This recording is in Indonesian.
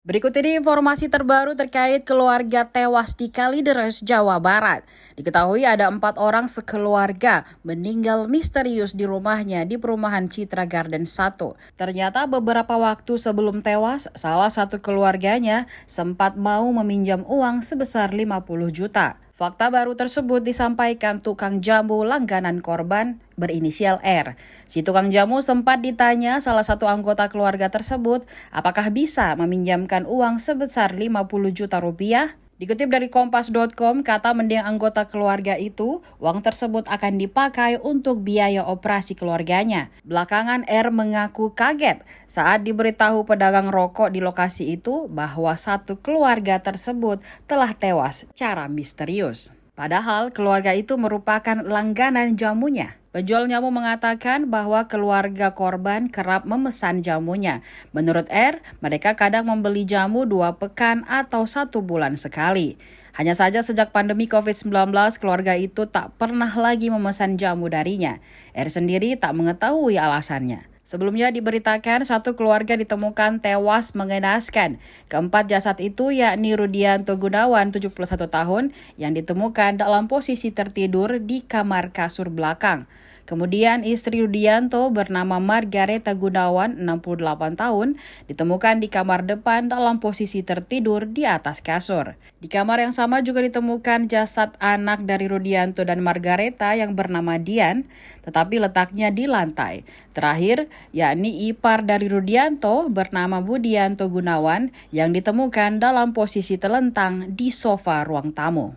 Berikut ini informasi terbaru terkait keluarga tewas di Kalideres, Jawa Barat. Diketahui ada 4 orang sekeluarga meninggal misterius di rumahnya di perumahan Citra Garden 1. Ternyata beberapa waktu sebelum tewas, salah satu keluarganya sempat mau meminjam uang sebesar 50 juta. Fakta baru tersebut disampaikan tukang jamu langganan korban berinisial R. Si tukang jamu sempat ditanya salah satu anggota keluarga tersebut apakah bisa meminjamkan uang sebesar 50 juta rupiah. Dikutip dari Kompas.com, kata mendiang anggota keluarga itu, uang tersebut akan dipakai untuk biaya operasi keluarganya. Belakangan R mengaku kaget saat diberitahu pedagang rokok di lokasi itu bahwa satu keluarga tersebut telah tewas secara misterius. Padahal keluarga itu merupakan langganan jamunya. Penjual jamu mengatakan bahwa keluarga korban kerap memesan jamunya. Menurut R, mereka kadang membeli jamu 2 pekan atau 1 bulan sekali. Hanya saja sejak pandemi COVID-19, keluarga itu tak pernah lagi memesan jamu darinya. R sendiri tak mengetahui alasannya. Sebelumnya diberitakan satu keluarga ditemukan tewas mengenaskan. Keempat jasad itu yakni Rudianto Gunawan 71 tahun yang ditemukan dalam posisi tertidur di kamar kasur belakang. Kemudian istri Rudianto bernama Margareta Gunawan 68 tahun ditemukan di kamar depan dalam posisi tertidur di atas kasur. Di kamar yang sama juga ditemukan jasad anak dari Rudianto dan Margareta yang bernama Dian, tetapi letaknya di lantai. Terakhir, yakni ipar dari Rudianto bernama Budianto Gunawan yang ditemukan dalam posisi terlentang di sofa ruang tamu.